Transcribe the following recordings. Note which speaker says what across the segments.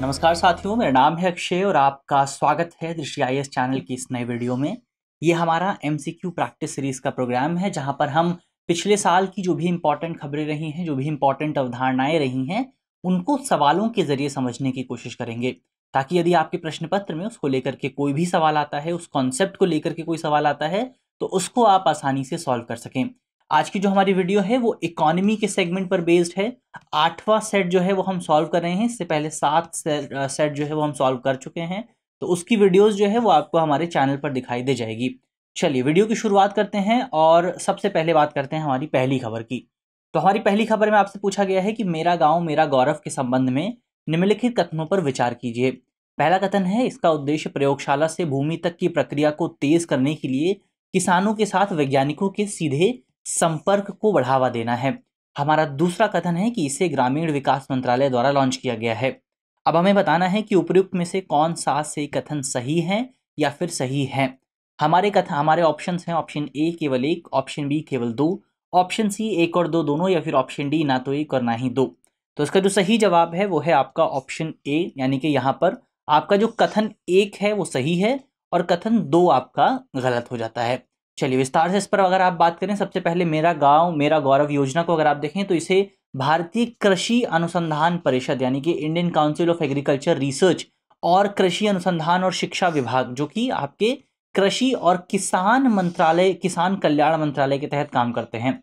Speaker 1: नमस्कार साथियों, मेरा नाम है अक्षय और आपका स्वागत है दृष्टि आईएएस चैनल की इस नए वीडियो में। ये हमारा एमसीक्यू प्रैक्टिस सीरीज का प्रोग्राम है जहां पर हम पिछले साल की जो भी इंपॉर्टेंट खबरें रही हैं, जो भी इंपॉर्टेंट अवधारणाएं रही हैं, उनको सवालों के जरिए समझने की कोशिश करेंगे, ताकि यदि आपके प्रश्न पत्र में उसको लेकर के कोई भी सवाल आता है, उस कॉन्सेप्ट को लेकर के कोई सवाल आता है, तो उसको आप आसानी से सॉल्व कर सकें। आज की जो हमारी वीडियो है वो इकोनॉमी के सेगमेंट पर बेस्ड है। 8वां सेट जो है वो हम सॉल्व कर रहे हैं। इससे पहले 7 सेट जो है वो हम सॉल्व कर चुके हैं, तो उसकी वीडियोस जो है वो आपको हमारे चैनल पर दिखाई दे जाएगी। चलिए वीडियो की शुरुआत करते हैं और सबसे पहले बात करते हैं हमारी पहली खबर की। तो हमारी पहली खबर में आपसे पूछा गया है कि मेरा गांव मेरा गौरव के संबंध में निम्नलिखित कथनों पर विचार कीजिए। पहला कथन है, इसका उद्देश्य प्रयोगशाला से भूमि तक की प्रक्रिया को तेज करने के लिए किसानों के साथ वैज्ञानिकों के सीधे संपर्क को बढ़ावा देना है। हमारा दूसरा कथन है कि इसे ग्रामीण विकास मंत्रालय द्वारा लॉन्च किया गया है। अब हमें बताना है कि उपयुक्त में से कौन सा से कथन सही है या फिर सही है। हमारे ऑप्शंस हैं, ऑप्शन ए केवल 1, ऑप्शन बी केवल 2, ऑप्शन सी 1 और 2 दोनों, या फिर ऑप्शन डी ना तो 1 और ना ही 2। तो इसका जो सही जवाब है वो है आपका ऑप्शन ए, यानी कि यहाँ पर आपका जो कथन 1 है वो सही है और कथन 2 आपका गलत हो जाता है। चलिए विस्तार से इस पर अगर आप बात करें, सबसे पहले मेरा गांव मेरा गौरव योजना को अगर आप देखें तो इसे भारतीय कृषि अनुसंधान परिषद यानी कि Indian council of agriculture research और कृषि अनुसंधान और शिक्षा विभाग, जो कि आपके कृषि और किसान मंत्रालय, किसान कल्याण मंत्रालय के तहत काम करते हैं,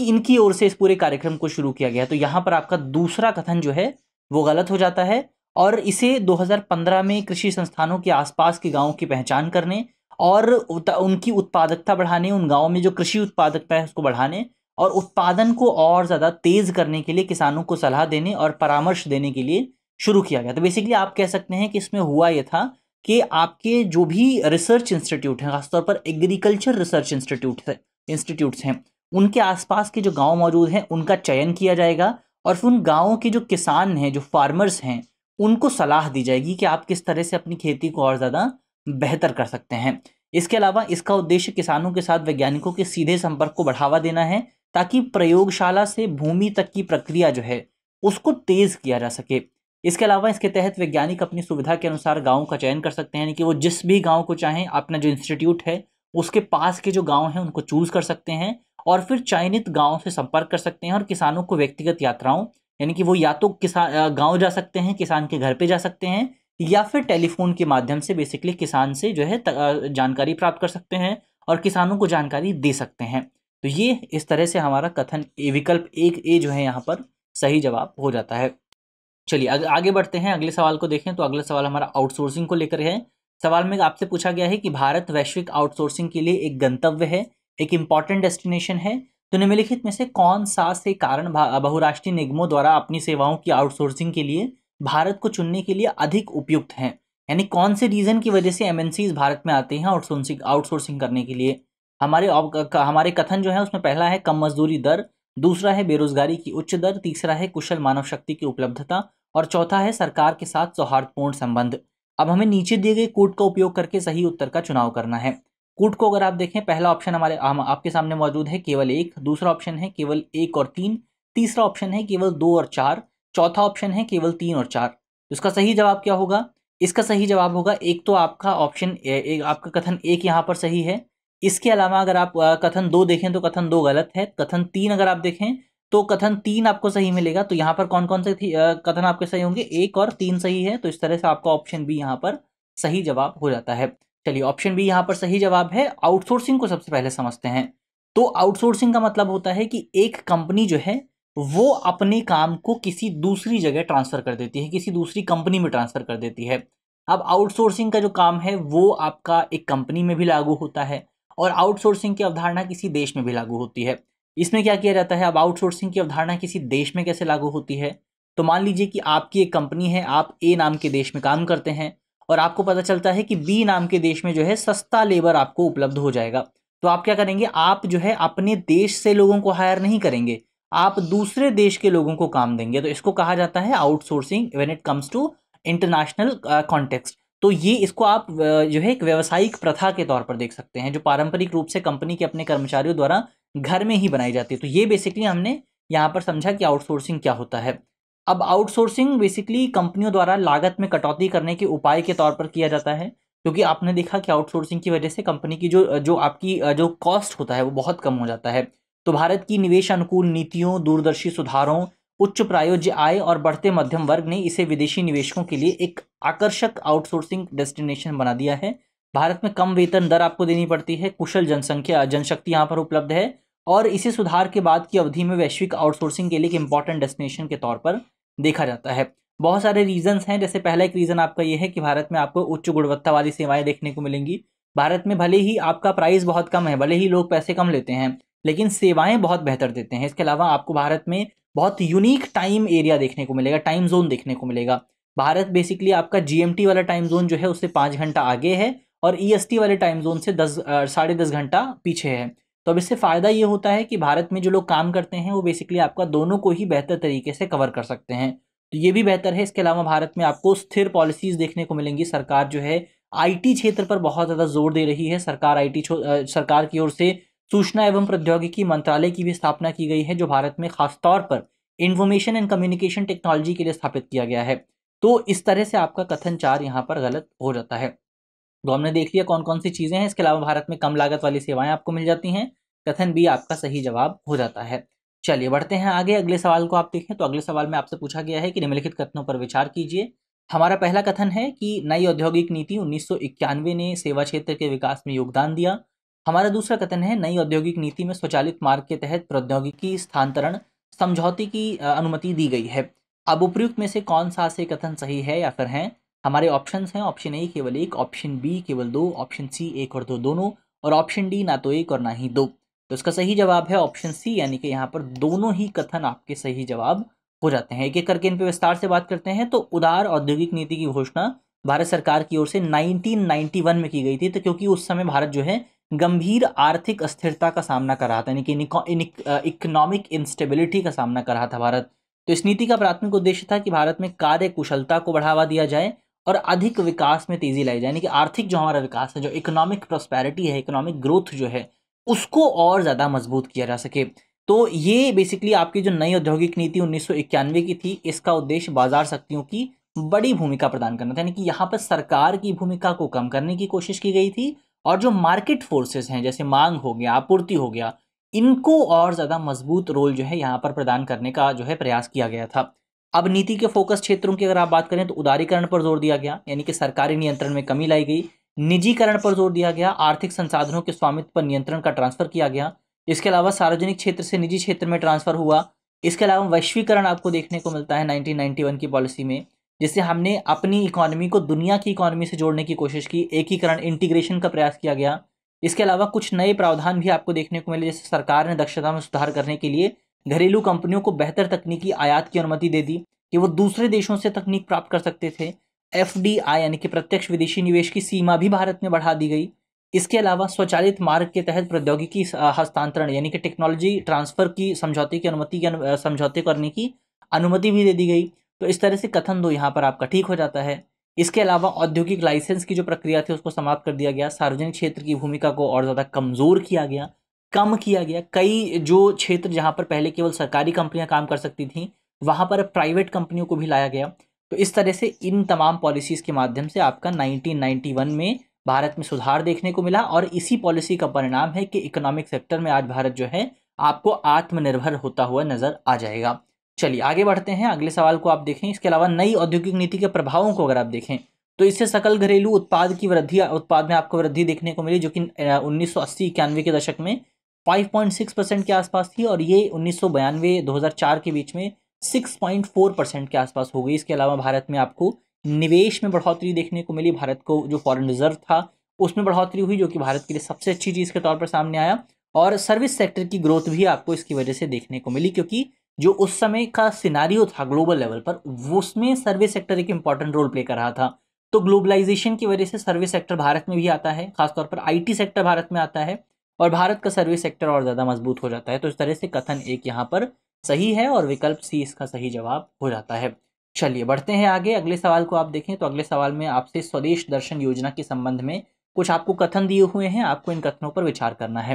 Speaker 1: इनकी ओर से इस पूरे कार्यक्रम को शुरू किया गया। तो यहाँ पर आपका दूसरा कथन जो है वो गलत हो जाता है और इसे 2015 में कृषि संस्थानों के आसपास के गांवों की पहचान करने और उनकी उत्पादकता बढ़ाने, उन गांवों में जो कृषि उत्पादकता है उसको बढ़ाने और उत्पादन को और ज़्यादा तेज करने के लिए किसानों को सलाह देने और परामर्श देने के लिए शुरू किया गया। तो बेसिकली आप कह सकते हैं कि इसमें हुआ यह था कि आपके जो भी रिसर्च इंस्टीट्यूट हैं, खासतौर पर एग्रीकल्चर रिसर्च इंस्टीट्यूट्स हैं, उनके आसपास के जो गाँव मौजूद हैं उनका चयन किया जाएगा और फिर उन गाँवों के जो किसान हैं, जो फार्मर्स हैं, उनको सलाह दी जाएगी कि आप किस तरह से अपनी खेती को और ज़्यादा बेहतर कर सकते हैं। इसके अलावा इसका उद्देश्य किसानों के साथ वैज्ञानिकों के सीधे संपर्क को बढ़ावा देना है, ताकि प्रयोगशाला से भूमि तक की प्रक्रिया जो है उसको तेज किया जा सके। इसके अलावा इसके तहत वैज्ञानिक अपनी सुविधा के अनुसार गाँव का चयन कर सकते हैं, यानी कि वो जिस भी गाँव को चाहें, अपना जो इंस्टीट्यूट है उसके पास के जो गाँव हैं उनको चूज कर सकते हैं और फिर चयनित गाँव से संपर्क कर सकते हैं और किसानों को व्यक्तिगत यात्राओं, यानी कि वो या तो किसान गाँव जा सकते हैं, किसान के घर पे जा सकते हैं, या फिर टेलीफोन के माध्यम से बेसिकली किसान से जो है जानकारी प्राप्त कर सकते हैं और किसानों को जानकारी दे सकते हैं। तो ये इस तरह से हमारा कथन ए, विकल्प 1A जो है यहाँ पर सही जवाब हो जाता है। चलिए आगे बढ़ते हैं, अगले सवाल को देखें। तो अगला सवाल हमारा आउटसोर्सिंग को लेकर है। सवाल में आपसे पूछा गया है कि भारत वैश्विक आउटसोर्सिंग के लिए एक गंतव्य है, एक इंपॉर्टेंट डेस्टिनेशन है। तो निम्नलिखित में से कौन सा से कारण बहुराष्ट्रीय निगमों द्वारा अपनी सेवाओं की आउटसोर्सिंग के लिए भारत को चुनने के लिए अधिक उपयुक्त हैं, यानी कौन से रीजन की वजह से एमएनसीज भारत में आते हैं आउटसोर्सिंग करने के लिए। हमारे कथन जो है उसमें पहला है कम मजदूरी दर, दूसरा है बेरोजगारी की उच्च दर, तीसरा है कुशल मानव शक्ति की उपलब्धता और चौथा है सरकार के साथ सौहार्दपूर्ण संबंध। अब हमें नीचे दिए गए कूट का उपयोग करके सही उत्तर का चुनाव करना है। कूट को अगर आप देखें, पहला ऑप्शन आपके सामने मौजूद है केवल 1, दूसरा ऑप्शन है केवल 1 और 3, तीसरा ऑप्शन है केवल 2 और 4, चौथा ऑप्शन है केवल 3 और 4। तो इसका सही जवाब क्या होगा? इसका सही जवाब होगा एक, तो आपका ऑप्शन आपका कथन 1 यहाँ पर सही है। इसके अलावा अगर आप कथन 2 देखें तो कथन 2 गलत है। कथन 3 अगर आप देखें तो कथन 3 आपको सही मिलेगा। तो यहाँ पर कौन कौन से कथन आपके सही होंगे? 1 और 3 सही है। तो इस तरह से आपका ऑप्शन बी यहाँ पर सही जवाब हो जाता है। चलिए ऑप्शन बी यहाँ पर सही जवाब है। आउटसोर्सिंग को सबसे पहले समझते हैं। तो आउटसोर्सिंग का मतलब होता है कि एक कंपनी जो है वो अपने काम को किसी दूसरी जगह ट्रांसफर कर देती है, किसी दूसरी कंपनी में ट्रांसफर कर देती है। अब आउटसोर्सिंग का जो काम है वो आपका एक कंपनी में भी लागू होता है और आउटसोर्सिंग की अवधारणा किसी देश में भी लागू होती है। इसमें क्या किया जाता है? अब आउटसोर्सिंग की अवधारणा किसी देश में कैसे लागू होती है? तो मान लीजिए कि आपकी एक कंपनी है, आप ए नाम के देश में काम करते हैं और आपको पता चलता है कि बी नाम के देश में जो है सस्ता लेबर आपको उपलब्ध हो जाएगा। तो आप क्या करेंगे? आप जो है अपने देश से लोगों को हायर नहीं करेंगे, आप दूसरे देश के लोगों को काम देंगे। तो इसको कहा जाता है outsourcing when it comes to international context. तो ये इसको आप जो है एक व्यावसायिक प्रथा के तौर पर देख सकते हैं, जो पारंपरिक रूप से कंपनी के अपने कर्मचारियों द्वारा घर में ही बनाई जाती है। तो ये बेसिकली हमने यहाँ पर समझा कि आउटसोर्सिंग क्या होता है। अब आउटसोर्सिंग बेसिकली कंपनियों द्वारा लागत में कटौती करने के उपाय के तौर पर किया जाता है, क्योंकि आपने देखा कि आउटसोर्सिंग की वजह से कंपनी की जो आपकी जो कॉस्ट होता है वो बहुत कम हो जाता है। तो भारत की निवेश अनुकूल नीतियों, दूरदर्शी सुधारों, उच्च प्रायोज्य आय और बढ़ते मध्यम वर्ग ने इसे विदेशी निवेशकों के लिए एक आकर्षक आउटसोर्सिंग डेस्टिनेशन बना दिया है। भारत में कम वेतन दर आपको देनी पड़ती है, कुशल जनशक्ति यहाँ पर उपलब्ध है, और इसे सुधार के बाद की अवधि में वैश्विक आउटसोर्सिंग के लिए एक इंपॉर्टेंट डेस्टिनेशन के तौर पर देखा जाता है। बहुत सारे रीजंस हैं, जैसे पहला एक रीजन आपका ये है कि भारत में आपको उच्च गुणवत्ता वाली सेवाएं देखने को मिलेंगी। भारत में भले ही आपका प्राइस बहुत कम है, भले ही लोग पैसे कम लेते हैं, लेकिन सेवाएं बहुत बेहतर देते हैं। इसके अलावा आपको भारत में बहुत यूनिक टाइम एरिया देखने को मिलेगा, टाइम जोन देखने को मिलेगा। भारत बेसिकली आपका जीएमटी वाला टाइम जोन जो है उससे 5 घंटा आगे है, और ईएसटी वाले टाइम जोन से 10 साढ़े 10 घंटा पीछे है। तो अब इससे फायदा ये होता है कि भारत में जो लोग काम करते हैं वो बेसिकली आपका दोनों को ही बेहतर तरीके से कवर कर सकते हैं, तो ये भी बेहतर है। इसके अलावा भारत में आपको स्थिर पॉलिसीज देखने को मिलेंगी। सरकार जो है आईटी क्षेत्र पर बहुत ज़्यादा जोर दे रही है। सरकार की ओर से सूचना एवं प्रौद्योगिकी मंत्रालय की भी स्थापना की गई है, जो भारत में खासतौर पर इंफॉर्मेशन एंड कम्युनिकेशन टेक्नोलॉजी के लिए स्थापित किया गया है। तो इस तरह से आपका कथन 4 यहाँ पर गलत हो जाता है। तो हमने देख लिया कौन कौन सी चीज़ें हैं। इसके अलावा भारत में कम लागत वाली सेवाएं आपको मिल जाती हैं। कथन बी आपका सही जवाब हो जाता है। चलिए बढ़ते हैं आगे। अगले सवाल को आप देखें तो अगले सवाल में आपसे पूछा गया है कि निम्नलिखित कथनों पर विचार कीजिए। हमारा पहला कथन है कि नई औद्योगिक नीति 1991 ने सेवा क्षेत्र के विकास में योगदान दिया। हमारा दूसरा कथन है नई औद्योगिक नीति में स्वचालित मार्ग के तहत प्रौद्योगिकी स्थानांतरण समझौते की अनुमति दी गई है। अब उपयुक्त में से कौन सा से कथन सही है या फिर हैं? हमारे ऑप्शंस हैं, ऑप्शन ए केवल 1, ऑप्शन बी केवल 2, ऑप्शन सी 1 और 2 दोनों, और ऑप्शन डी ना तो 1 और ना ही 2। तो इसका सही जवाब है ऑप्शन सी, यानी कि यहाँ पर दोनों ही कथन आपके सही जवाब हो जाते हैं। एक एक करके इन पे विस्तार से बात करते हैं। तो उदार औद्योगिक नीति की घोषणा भारत सरकार की ओर से 1991 में की गई थी, तो क्योंकि उस समय भारत जो है गंभीर आर्थिक अस्थिरता का सामना कर रहा था, यानी कि इकोनॉमिक इंस्टेबिलिटी का सामना कर रहा था भारत। तो इस नीति का प्राथमिक उद्देश्य था कि भारत में कार्य कुशलता को बढ़ावा दिया जाए और अधिक विकास में तेजी लाई जाए, यानी कि आर्थिक जो हमारा विकास है, जो इकोनॉमिक प्रॉस्पेरिटी है, इकोनॉमिक ग्रोथ जो है, उसको और ज़्यादा मजबूत किया जा सके। तो ये बेसिकली आपकी जो नई औद्योगिक नीति 1991 की थी, इसका उद्देश्य बाजार शक्तियों की बड़ी भूमिका प्रदान करना था, यानी कि यहाँ पर सरकार की भूमिका को कम करने की कोशिश की गई थी, और जो मार्केट फोर्सेस हैं, जैसे मांग हो गया, आपूर्ति हो गया, इनको और ज़्यादा मजबूत रोल जो है यहाँ पर प्रदान करने का जो है प्रयास किया गया था। अब नीति के फोकस क्षेत्रों की अगर आप बात करें तो उदारीकरण पर जोर दिया गया, यानी कि सरकारी नियंत्रण में कमी लाई गई। निजीकरण पर जोर दिया गया, आर्थिक संसाधनों के स्वामित्व पर नियंत्रण का ट्रांसफर किया गया। इसके अलावा सार्वजनिक क्षेत्र से निजी क्षेत्र में ट्रांसफर हुआ। इसके अलावा वैश्वीकरण आपको देखने को मिलता है 1991 की पॉलिसी में, जिससे हमने अपनी इकोनॉमी को दुनिया की इकोनॉमी से जोड़ने की कोशिश की। एकीकरण, इंटीग्रेशन का प्रयास किया गया। इसके अलावा कुछ नए प्रावधान भी आपको देखने को मिले, जैसे सरकार ने दक्षता में सुधार करने के लिए घरेलू कंपनियों को बेहतर तकनीकी आयात की अनुमति दे दी कि वो दूसरे देशों से तकनीक प्राप्त कर सकते थे। एफडीआई यानी कि प्रत्यक्ष विदेशी निवेश की सीमा भी भारत में बढ़ा दी गई। इसके अलावा स्वचालित मार्ग के तहत प्रौद्योगिकी हस्तांतरण यानी कि टेक्नोलॉजी ट्रांसफर की समझौते करने की अनुमति भी दे दी गई। तो इस तरह से कथन 2 यहाँ पर आपका ठीक हो जाता है। इसके अलावा औद्योगिक लाइसेंस की जो प्रक्रिया थी उसको समाप्त कर दिया गया। सार्वजनिक क्षेत्र की भूमिका को और ज़्यादा कमज़ोर किया गया, कम किया गया। कई जो क्षेत्र जहाँ पर पहले केवल सरकारी कंपनियां काम कर सकती थीं, वहाँ पर प्राइवेट कंपनियों को भी लाया गया। तो इस तरह से इन तमाम पॉलिसीज़ के माध्यम से आपका 1991 में भारत में सुधार देखने को मिला, और इसी पॉलिसी का परिणाम है कि इकोनॉमिक सेक्टर में आज भारत जो है आपको आत्मनिर्भर होता हुआ नजर आ जाएगा। चलिए आगे बढ़ते हैं, अगले सवाल को आप देखें। इसके अलावा नई औद्योगिक नीति के प्रभावों को अगर आप देखें तो इससे सकल घरेलू उत्पाद में आपको वृद्धि देखने को मिली, जो कि 1980-91 के दशक में 5.6% के आसपास थी, और ये 1992-2004 के बीच में 6.4% के आसपास हो गई। इसके अलावा भारत में आपको निवेश में बढ़ोतरी देखने को मिली। भारत को जो फॉरेन रिजर्व था उसमें बढ़ोतरी हुई, जो कि भारत के लिए सबसे अच्छी चीज़ के तौर पर सामने आया। और सर्विस सेक्टर की ग्रोथ भी आपको इसकी वजह से देखने को मिली, क्योंकि जो उस समय का सिनारियो था ग्लोबल लेवल पर, उसमें सर्विस सेक्टर एक इंपॉर्टेंट रोल प्ले कर रहा था। तो ग्लोबलाइजेशन की वजह से सर्विस सेक्टर भारत में भी आता है, खासतौर पर आईटी सेक्टर भारत में आता है, और भारत का सर्विस सेक्टर और ज़्यादा मजबूत हो जाता है। तो इस तरह से कथन 1 यहाँ पर सही है, और विकल्प सी इसका सही जवाब हो जाता है। चलिए बढ़ते हैं आगे। अगले सवाल को आप देखें तो अगले सवाल में आपसे स्वदेश दर्शन योजना के संबंध में कुछ आपको कथन दिए हुए हैं, आपको इन कथनों पर विचार करना है।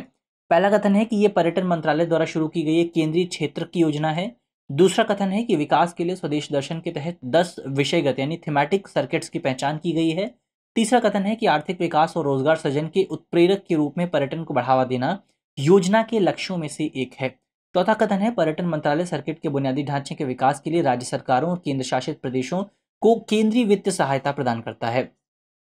Speaker 1: पहला कथन है कि ये पर्यटन मंत्रालय द्वारा शुरू की गई एक केंद्रीय क्षेत्र की योजना है, दूसरा कथन है कि विकास के लिए स्वदेश दर्शन के तहत 10 विषयगत यानी थीमेटिक सर्किट्स की पहचान की गई है। तीसरा कथन है कि आर्थिक विकास और रोजगार सृजन के उत्प्रेरक के रूप में पर्यटन को बढ़ावा देना योजना के लक्ष्यों में से एक है। चौथा कथन है पर्यटन मंत्रालय सर्किट के बुनियादी ढांचे के विकास के लिए राज्य सरकारों और केंद्र शासित प्रदेशों को केंद्रीय वित्त सहायता प्रदान करता है।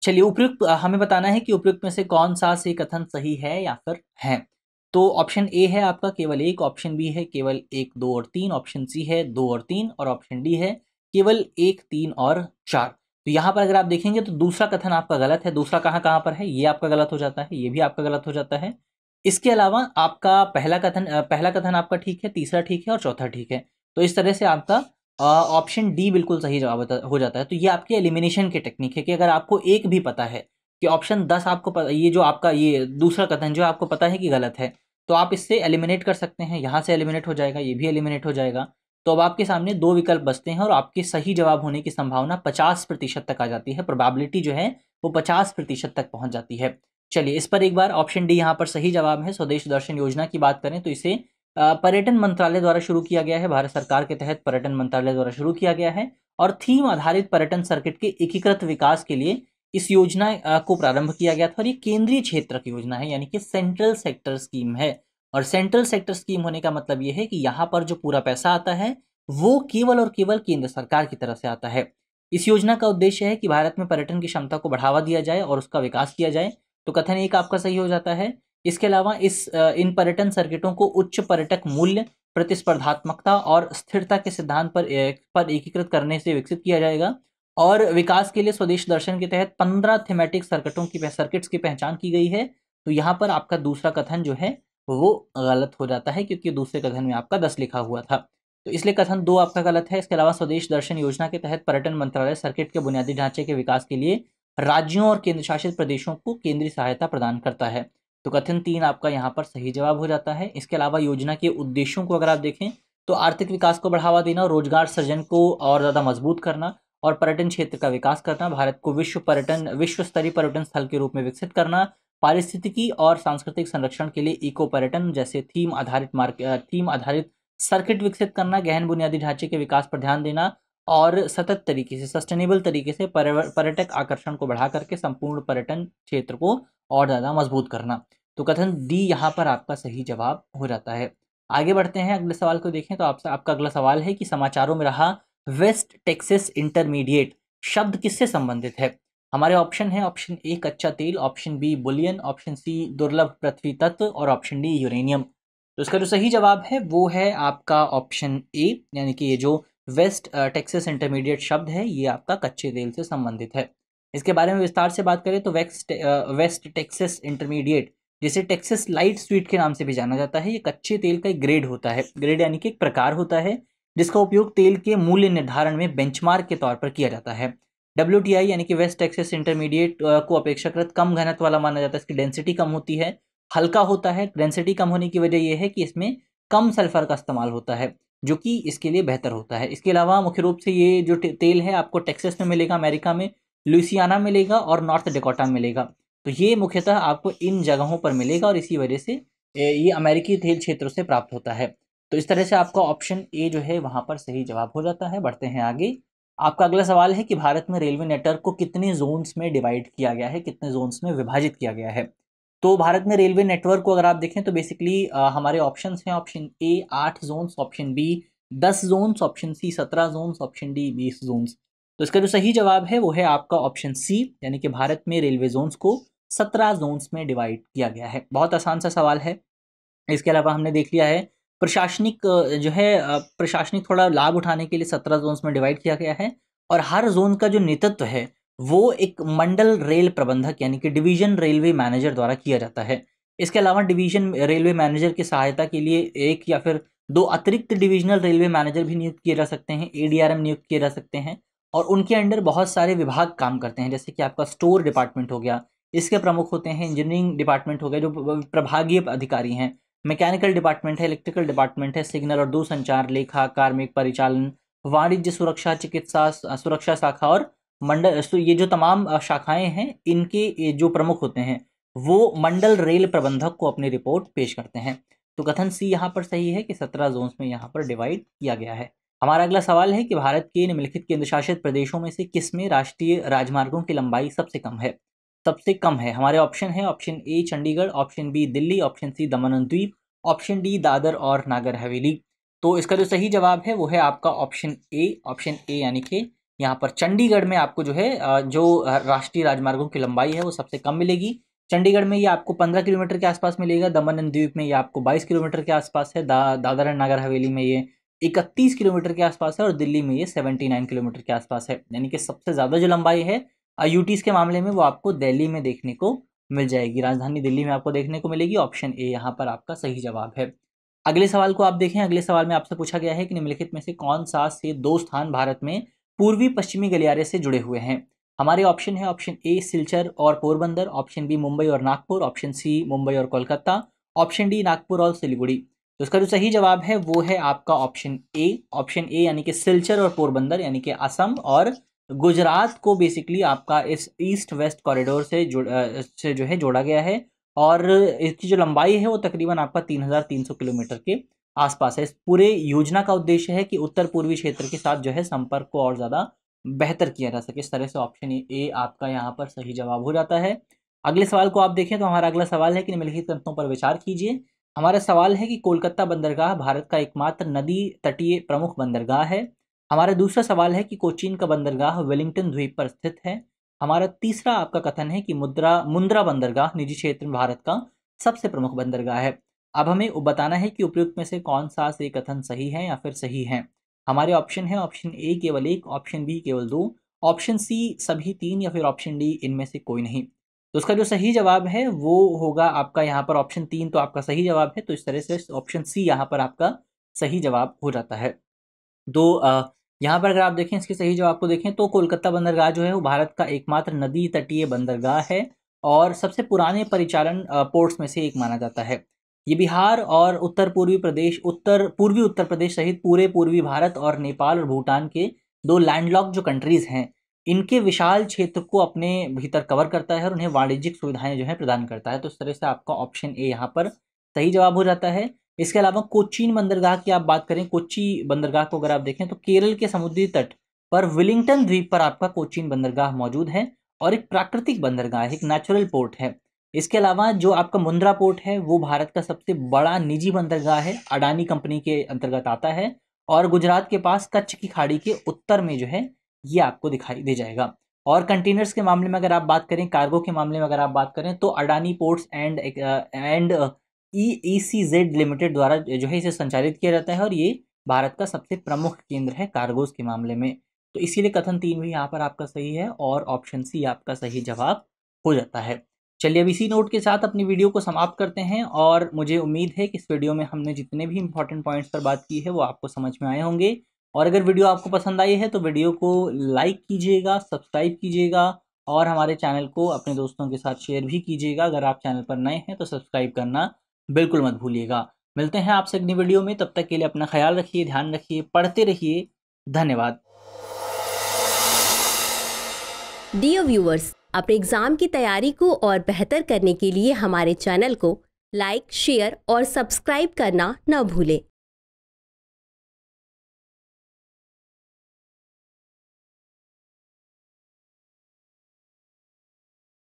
Speaker 1: चलिए उपयुक्त हमें बताना है कि उपयुक्त में से कौन सा से कथन सही है या फिर है। तो ऑप्शन ए है आपका केवल एक, ऑप्शन बी है केवल 1, 2 और 3, ऑप्शन सी है 2 और 3 और ऑप्शन डी है केवल 1, 3 और 4। तो यहाँ पर अगर आप देखेंगे तो दूसरा कथन आपका गलत है। दूसरा कहाँ कहाँ पर है, ये आपका गलत हो जाता है, ये भी आपका गलत हो जाता है। इसके अलावा आपका पहला कथन आपका ठीक है, तीसरा ठीक है और चौथा ठीक है। तो इस तरह से आपका ऑप्शन डी बिल्कुल सही जवाब हो जाता है। तो ये आपके एलिमिनेशन की टेक्निक है कि अगर आपको एक भी पता है कि ऑप्शन 10 आपको ये जो आपका ये दूसरा कथन जो आपको पता है कि गलत है, तो आप इससे एलिमिनेट कर सकते हैं। यहाँ से एलिमिनेट हो जाएगा, ये भी एलिमिनेट हो जाएगा। तो अब आपके सामने 2 विकल्प बचते हैं और आपके सही जवाब होने की संभावना 50% तक आ जाती है। प्रोबेबिलिटी जो है वो 50% तक पहुंच जाती है। चलिए इस पर एक बार ऑप्शन डी यहाँ पर सही जवाब है। स्वदेश दर्शन योजना की बात करें तो इसे पर्यटन मंत्रालय द्वारा शुरू किया गया है। भारत सरकार के तहत पर्यटन मंत्रालय द्वारा शुरू किया गया है और थीम आधारित पर्यटन सर्किट के एकीकृत विकास के लिए इस योजना को प्रारंभ किया गया था। और ये केंद्रीय क्षेत्र की योजना है यानी कि सेंट्रल सेक्टर स्कीम है। और सेंट्रल सेक्टर स्कीम होने का मतलब ये है कि यहाँ पर जो पूरा पैसा आता है वो केवल और केवल केंद्र सरकार की तरफ से आता है। इस योजना का उद्देश्य है कि भारत में पर्यटन की क्षमता को बढ़ावा दिया जाए और उसका विकास किया जाए। तो कथन एक आपका सही हो जाता है। इसके अलावा इन पर्यटन सर्किटों को उच्च पर्यटक मूल्य, प्रतिस्पर्धात्मकता और स्थिरता के सिद्धांत पर एकीकृत करने से विकसित किया जाएगा। और विकास के लिए स्वदेश दर्शन के तहत 15 थीमेटिक सर्किट्स की पहचान की गई है। तो यहाँ पर आपका दूसरा कथन जो है वो गलत हो जाता है क्योंकि दूसरे कथन में आपका 10 लिखा हुआ था। तो इसलिए कथन 2 आपका गलत है। इसके अलावा स्वदेश दर्शन योजना के तहत पर्यटन मंत्रालय सर्किट के बुनियादी ढांचे के विकास के लिए राज्यों और केंद्र शासित प्रदेशों को केंद्रीय सहायता प्रदान करता है। तो कथन 3 आपका यहाँ पर सही जवाब हो जाता है। इसके अलावा योजना के उद्देश्यों को अगर आप देखें तो आर्थिक विकास को बढ़ावा देना, रोजगार सृजन को और ज़्यादा मजबूत करना और पर्यटन क्षेत्र का विकास करना, भारत को विश्व स्तरीय पर्यटन स्थल के रूप में विकसित करना, पारिस्थितिकी और सांस्कृतिक संरक्षण के लिए इको पर्यटन जैसे थीम आधारित सर्किट विकसित करना, गहन बुनियादी ढांचे के विकास पर ध्यान देना और सतत तरीके से सस्टेनेबल तरीके से पर्यटक आकर्षण को बढ़ा करके संपूर्ण पर्यटन क्षेत्र को और ज़्यादा मजबूत करना। तो कथन डी यहाँ पर आपका सही जवाब हो जाता है। आगे बढ़ते हैं, अगले सवाल को देखें तो आपका अगला सवाल है कि समाचारों में रहा वेस्ट टेक्सास इंटरमीडिएट शब्द किससे संबंधित है। हमारे ऑप्शन है ऑप्शन ए कच्चा तेल, option B bullion, option C दुर्लभ पृथ्वी तत्व और ऑप्शन डी यूरेनियम। तो इसका जो सही जवाब है वो है आपका ऑप्शन ए, यानी कि ये जो वेस्ट टेक्सास इंटरमीडिएट शब्द है ये आपका कच्चे तेल से संबंधित है। इसके बारे में विस्तार से बात करें तो वेस्ट टेक्सास इंटरमीडिएट जिसे टेक्सास लाइट स्वीट के नाम से भी जाना जाता है, ये कच्चे तेल का एक ग्रेड होता है। ग्रेड यानी कि एक प्रकार होता है जिसका उपयोग तेल के मूल्य निर्धारण में बेंचमार्क के तौर पर किया जाता है। WTI यानी कि वेस्ट टेक्सास इंटरमीडिएट को अपेक्षाकृत कम घनत्व वाला माना जाता है। इसकी डेंसिटी कम होती है, हल्का होता है। डेंसिटी कम होने की वजह यह है कि इसमें कम सल्फर का इस्तेमाल होता है जो कि इसके लिए बेहतर होता है। इसके अलावा मुख्य रूप से ये जो तेल है आपको टेक्सास में मिलेगा, अमेरिका में लुइसियाना मिलेगा और नॉर्थ डकोटा में मिलेगा। तो ये मुख्यतः आपको इन जगहों पर मिलेगा और इसी वजह से ये अमेरिकी तेल क्षेत्रों से प्राप्त होता है। तो इस तरह से आपका ऑप्शन ए जो है वहाँ पर सही जवाब हो जाता है। बढ़ते हैं आगे। आपका अगला सवाल है कि भारत में रेलवे नेटवर्क को कितने जोन्स में डिवाइड किया गया है, कितने जोन्स में विभाजित किया गया है। तो भारत में रेलवे नेटवर्क को अगर आप देखें तो बेसिकली हमारे ऑप्शंस हैं option A 8 zones, option B 10 zones, option C 17 zones, option D 20 zones. तो इसका जो सही जवाब है वो है आपका ऑप्शन सी, यानी कि भारत में रेलवे जोन्स को 17 जोन्स में डिवाइड किया गया है। बहुत आसान सा सवाल है। इसके अलावा हमने देख लिया है प्रशासनिक प्रशासनिक थोड़ा लाभ उठाने के लिए 17 जोन्स में डिवाइड किया गया है और हर जोन का जो नेतृत्व है वो एक मंडल रेल प्रबंधक यानी कि डिवीजन रेलवे मैनेजर द्वारा किया जाता है। इसके अलावा डिवीजन रेलवे मैनेजर की सहायता के लिए एक या फिर 2 अतिरिक्त डिविजनल रेलवे मैनेजर भी नियुक्त किए जा सकते हैं, ADRM नियुक्त किए जा सकते हैं और उनके अंडर बहुत सारे विभाग काम करते हैं। जैसे कि आपका स्टोर डिपार्टमेंट हो गया, इसके प्रमुख होते हैं। इंजीनियरिंग डिपार्टमेंट हो गया जो प्रभागीय अधिकारी हैं, मैकेनिकल डिपार्टमेंट है, इलेक्ट्रिकल डिपार्टमेंट है, सिग्नल और दूरसंचार, लेखा, कार्मिक, परिचालन, वाणिज्य, सुरक्षा, चिकित्सा, सुरक्षा शाखा और मंडल। तो ये जो तमाम शाखाएं हैं इनके जो प्रमुख होते हैं वो मंडल रेल प्रबंधक को अपनी रिपोर्ट पेश करते हैं। तो कथन सी यहाँ पर सही है कि 17 जोन्स में यहाँ पर डिवाइड किया गया है। हमारा अगला सवाल है कि भारत के निम्नलिखित केंद्र शासित प्रदेशों में से किस में राष्ट्रीय राजमार्गों की लंबाई सबसे कम है? सबसे कम है हमारे ऑप्शन है, option A Chandigarh, option B Delhi, option C Daman और द्वीप, ऑप्शन डी दादर और नागर हवेली। तो इसका जो सही जवाब है वो है आपका ऑप्शन ए यानी कि यहाँ पर चंडीगढ़ में आपको जो है जो राष्ट्रीय राजमार्गों की लंबाई है वो सबसे कम मिलेगी। चंडीगढ़ में ये आपको 15 किलोमीटर के आसपास मिलेगा, दमन एंड द्वीप में ये आपको 22 किलोमीटर के आसपास है, दादर एंड नागर हवेली में ये 31 किलोमीटर के आसपास है और दिल्ली में ये 79 किलोमीटर के आसपास है। यानी कि सबसे ज़्यादा जो लंबाई है यूटीज के मामले में वो आपको दिल्ली में देखने को मिल जाएगी, राजधानी दिल्ली में आपको देखने को मिलेगी। ऑप्शन ए यहाँ पर आपका सही जवाब है। अगले सवाल को आप देखें। अगले सवाल में आपसे पूछा गया है कि निम्नलिखित में से कौन सा से 2 स्थान भारत में पूर्वी पश्चिमी गलियारे से जुड़े हुए हैं? हमारे ऑप्शन है, ऑप्शन ए सिलचर और पोरबंदर, ऑप्शन बी मुंबई और नागपुर, ऑप्शन सी मुंबई और कोलकाता, ऑप्शन डी नागपुर और सिलीगुड़ी। तो इसका जो सही जवाब है वो है आपका ऑप्शन ए यानी कि सिलचर और पोरबंदर, यानी कि असम और गुजरात को बेसिकली आपका इस ईस्ट वेस्ट कॉरिडोर से जो है जोड़ा गया है और इसकी जो लंबाई है वो तकरीबन आपका 3300 किलोमीटर के आसपास है। इस पूरे योजना का उद्देश्य है कि उत्तर पूर्वी क्षेत्र के साथ जो है संपर्क को और ज़्यादा बेहतर किया जा सके। इस तरह से ऑप्शन ए आपका यहाँ पर सही जवाब हो जाता है। अगले सवाल को आप देखें तो हमारा अगला सवाल है कि निम्नलिखित तथ्यों पर विचार कीजिए। हमारा सवाल है कि कोलकाता बंदरगाह भारत का एकमात्र नदी तटीय प्रमुख बंदरगाह है। हमारा दूसरा सवाल है कि कोचीन का बंदरगाह वेलिंगटन द्वीप पर स्थित है। हमारा तीसरा आपका कथन है कि मुंद्रा बंदरगाह निजी क्षेत्र में भारत का सबसे प्रमुख बंदरगाह है। अब हमें बताना है कि उपयुक्त में से कौन सा से कथन सही है या फिर सही है। हमारे ऑप्शन है, ऑप्शन ए केवल 1, ऑप्शन बी केवल 2, ऑप्शन सी सभी 3 या फिर ऑप्शन डी इनमें से कोई नहीं। तो उसका जो सही जवाब है वो होगा आपका यहाँ पर ऑप्शन 3 तो आपका सही जवाब है। तो इस तरह से ऑप्शन सी यहाँ पर आपका सही जवाब हो जाता है। तो यहाँ पर अगर आप देखें इसके सही जवाब को देखें तो कोलकाता बंदरगाह जो है वो भारत का एकमात्र नदी तटीय बंदरगाह है और सबसे पुराने परिचालन पोर्ट्स में से एक माना जाता है। ये बिहार और उत्तर पूर्वी उत्तर प्रदेश सहित पूरे पूर्वी भारत और नेपाल और भूटान के 2 लैंडलॉक जो कंट्रीज हैं इनके विशाल क्षेत्र को अपने भीतर कवर करता है और उन्हें वाणिज्यिक सुविधाएं जो है प्रदान करता है। तो इस तरह से आपका ऑप्शन ए यहाँ पर सही जवाब हो जाता है। इसके अलावा कोचीन बंदरगाह की आप बात करें, कोच्चि बंदरगाह को अगर आप देखें तो केरल के समुद्री तट पर वेलिंगटन द्वीप पर आपका कोचीन बंदरगाह मौजूद है और एक प्राकृतिक बंदरगाह है, एक नेचुरल पोर्ट है। इसके अलावा जो आपका मुंद्रा पोर्ट है वो भारत का सबसे बड़ा निजी बंदरगाह है, अडानी कंपनी के अंतर्गत आता है और गुजरात के पास कच्छ की खाड़ी के उत्तर में जो है ये आपको दिखाई दे जाएगा। और कंटेनर्स के मामले में अगर आप बात करें, कार्गो के मामले में अगर आप बात करें तो Adani ports and EECZ limited द्वारा जो है इसे संचालित किया जाता है और ये भारत का सबसे प्रमुख केंद्र है कार्गोज के मामले में। तो इसीलिए कथन 3 भी यहाँ पर आपका सही है और ऑप्शन सी आपका सही जवाब हो जाता है। चलिए अब इसी नोट के साथ अपनी वीडियो को समाप्त करते हैं और मुझे उम्मीद है कि इस वीडियो में हमने जितने भी इंपॉर्टेंट पॉइंट्स पर बात की है वो आपको समझ में आए होंगे। और अगर वीडियो आपको पसंद आई है तो वीडियो को लाइक कीजिएगा, सब्सक्राइब कीजिएगा और हमारे चैनल को अपने दोस्तों के साथ शेयर भी कीजिएगा। अगर आप चैनल पर नए हैं तो सब्सक्राइब करना बिल्कुल मत भूलिएगा। मिलते हैं आपसे अगली वीडियो में, तब तक के लिए अपना ख्याल रखिए, ध्यान रखिए, पढ़ते रहिए। धन्यवाद।
Speaker 2: डियर व्यूअर्स, अपने एग्जाम की तैयारी को और बेहतर करने के लिए हमारे चैनल को लाइक, शेयर और सब्सक्राइब करना न भूलें।